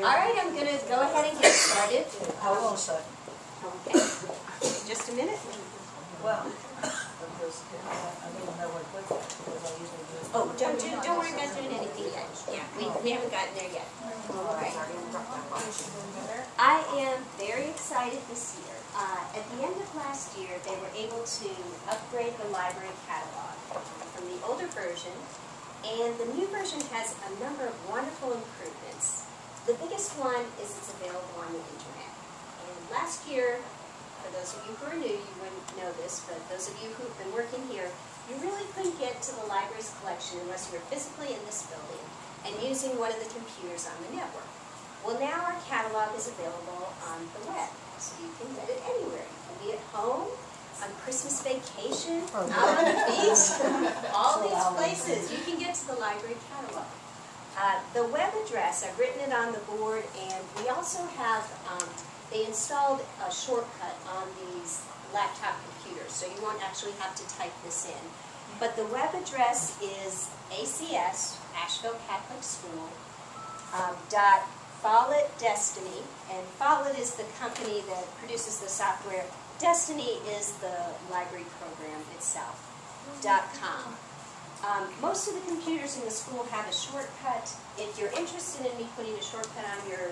All right, I'm going to go ahead and get started. Hold on a second. Okay. Just a minute. Well, because I don't know where to put that, because I usually do it. Oh, don't worry about doing anything yet. Yeah, we haven't gotten there yet. All right. I am very excited this year. At the end of last year, they were able to upgrade the library catalog from the older version, and the new version has a number of wonderful improvements. The biggest one is it's available on the internet. And last year, for those of you who are new, you wouldn't know this, but those of you who've been working here, you really couldn't get to the library's collection unless you were physically in this building and using one of the computers on the network. Well, now our catalog is available on the web, so you can get it anywhere. You can be at home, on Christmas vacation, out on the beach, all these places. You can get to the library catalog. The web address, I've written it on the board, and we also have, they installed a shortcut on these laptop computers, so you won't actually have to type this in. But the web address is ACS, Asheville Catholic School, Follett Destiny, and Follett is the company that produces the software. Destiny is the library program itself, .com. Most of the computers in the school have a shortcut. If you're interested in me putting a shortcut on your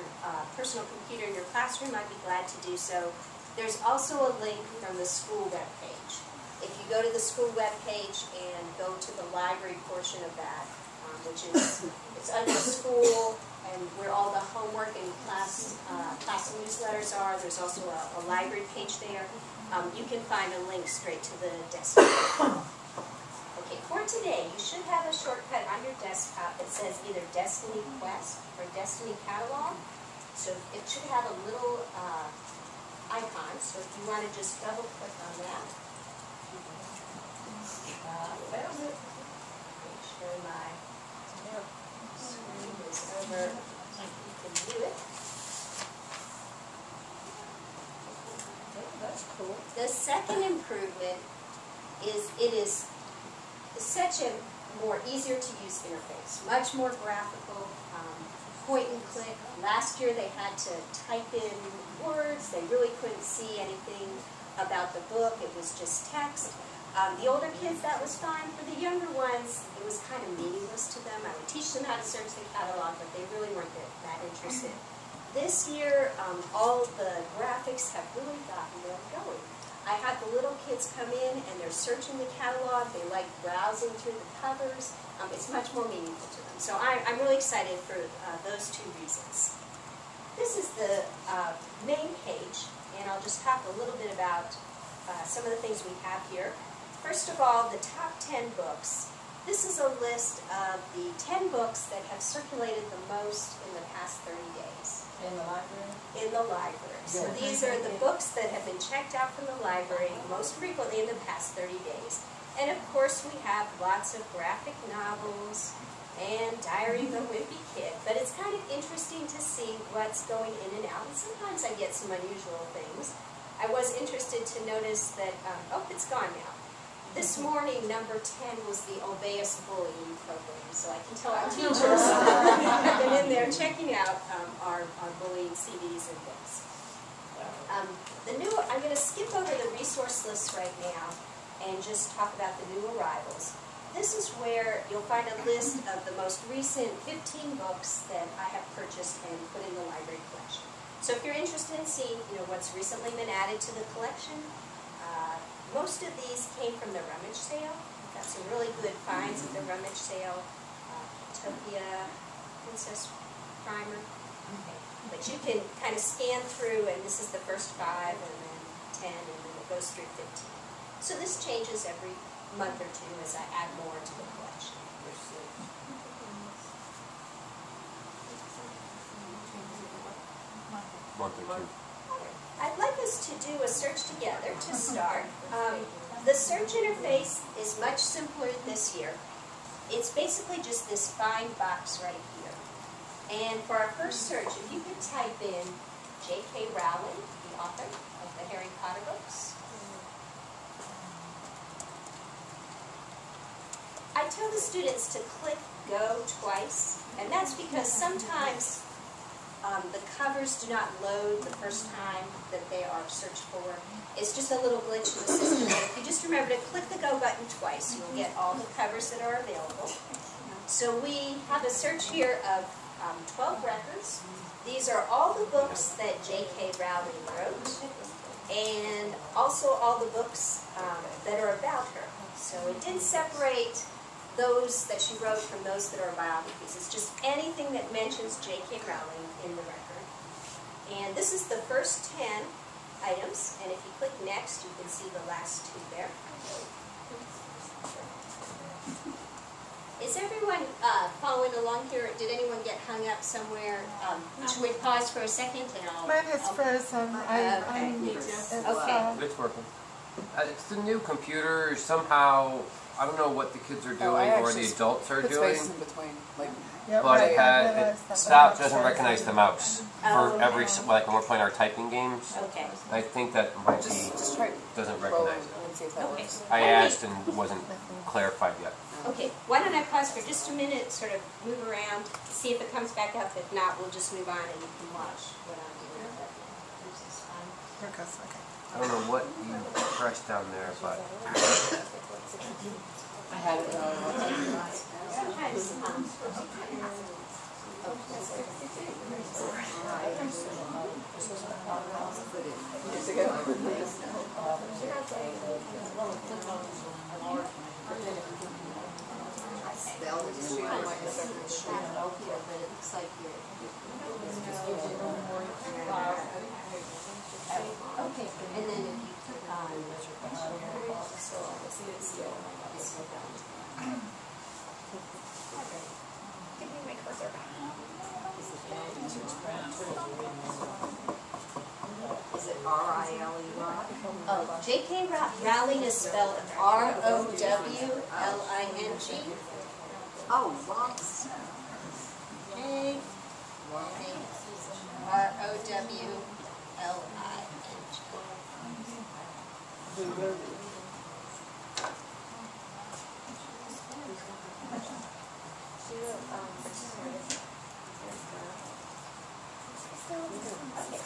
personal computer in your classroom, I'd be glad to do so. There's also a link from the school webpage. If you go to the school webpage and go to the library portion of that, which is, it's under school, and where all the homework and class newsletters are. There's also a library page there. You can find a link straight to the desktop. Okay, for today, you should have a shortcut on your desktop that says either Destiny Quest or Destiny Catalog. So it should have a little icon. So if you want to just double click on that. Found it. Make sure my screen is over. You can view it. That's cool. The second improvement is it is such a more easier to use interface, much more graphical, point and click. Last year they had to type in words. They really couldn't see anything about the book. It was just text. The older kids, that was fine. For the younger ones, it was kind of meaningless to them. I would teach them how to search the catalog, but they really weren't that interested. This year, all the graphics have really gotten them going. I had the little kids come in and they're searching the catalog. They like browsing through the covers. It's much more meaningful to them. So I'm really excited for those two reasons. This is the main page, and I'll just talk a little bit about some of the things we have here. First of all, the top 10 books. This is a list of the 10 books that have circulated the most in the past 30 days. In the library? In the library. So these are the books that have been checked out from the library most frequently in the past 30 days. And of course we have lots of graphic novels and Diary of a Wimpy Kid. But it's kind of interesting to see what's going in and out. And sometimes I get some unusual things. I was interested to notice that, oh, it's gone now. This morning, number 10 was the Obey Us Bullying program, so I can tell our teachers have been in there checking out our bullying CDs and books. I'm going to skip over the resource list right now and just talk about the new arrivals. This is where you'll find a list of the most recent 15 books that I have purchased and put in the library collection. So if you're interested in seeing what's recently been added to the collection, most of these came from the rummage sale. We've got some really good finds at the rummage sale. Utopia, Princess Primer. Okay. But you can kind of scan through, and this is the first 5, and then 10, and then it goes through 15. So this changes every month or two as I add more to the collection. I'd like us to do a search together to start. The search interface is much simpler this year. It's basically just this find box right here. And for our first search, if you could type in J.K. Rowling, the author of the Harry Potter books. I tell the students to click go twice, and that's because sometimes The covers do not load the first time that they are searched for. It's just a little glitch in the system. But if you just remember to click the go button twice, you'll get all the covers that are available. So we have a search here of 12 records. These are all the books that J.K. Rowling wrote, and also all the books that are about her. So it didn't separate those that she wrote from those that are biographies. It's just anything that mentions J.K. Rowling in the record. And this is the first 10 items, and if you click next, you can see the last 2 there. Is everyone following along here? Did anyone get hung up somewhere? Should we pause for a second? And I'll, Mine is frozen. Okay. It's working. It's the new computer. Somehow, I don't know what the kids are doing or the adults are doing. In between, like, But it stopped, doesn't recognize the mouse for every, like when we're playing our typing games. Okay. I think that might be, just try doesn't rolling recognize it. and see if that Okay. works. I asked and wasn't clarified yet. Okay, why don't I pause for just a minute, sort of move around, see if it comes back up. If not, we'll just move on and you can watch what I'm doing. Here it goes. Okay. I don't know what you pressed down there, but I had it Okay, and then if you click on Give me my cursor back. Is it R-I-L-E-Y? oh, J.K. Rowling is spelled R-O-W-L-I-N-G. Oh, lots. Okay. R-O-W-L-I-N-G. Okay,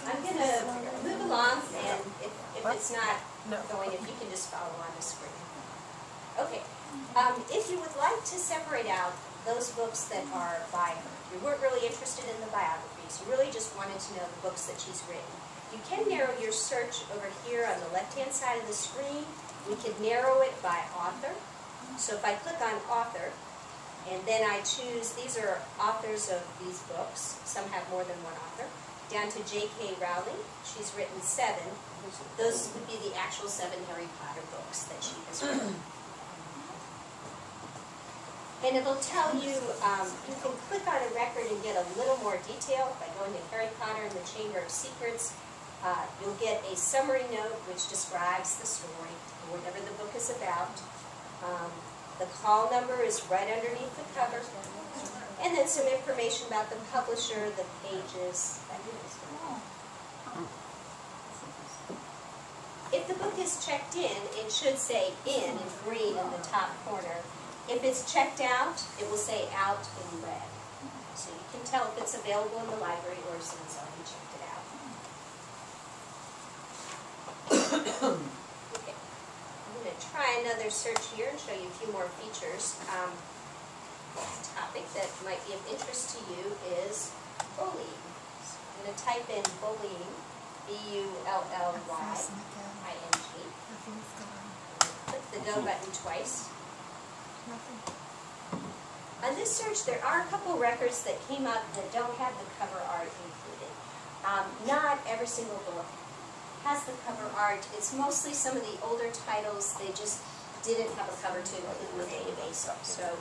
I'm going to move along, and if it's not going, if you can just follow on the screen. Okay, if you would like to separate out those books that are by her, you weren't really interested in the biographies, you really just wanted to know the books that she's written, you can narrow your search over here on the left-hand side of the screen. We could narrow it by author. So if I click on author, and then I choose, these are authors of these books, some have more than one author, down to J.K. Rowling, she's written 7. Those would be the actual 7 Harry Potter books that she has written. And it'll tell you, you can click on a record and get a little more detail by going to Harry Potter and the Chamber of Secrets. You'll get a summary note which describes the story, or whatever the book is about. The call number is right underneath the cover. And then some information about the publisher, the pages, that kind of stuff. If the book is checked in, it should say in green in the top corner. If it's checked out, it will say out in red. So you can tell if it's available in the library or if someone's already checked it out. Okay. I'm going to try another search here and show you a few more features. A topic that might be of interest to you is bullying. So I'm going to type in bullying, B-U-L-L-Y-I-N-G. Click the go button twice. On this search, there are a couple records that came up that don't have the cover art included. Not every single book has the cover art. It's mostly some of the older titles. They just didn't have a cover to include in the database. So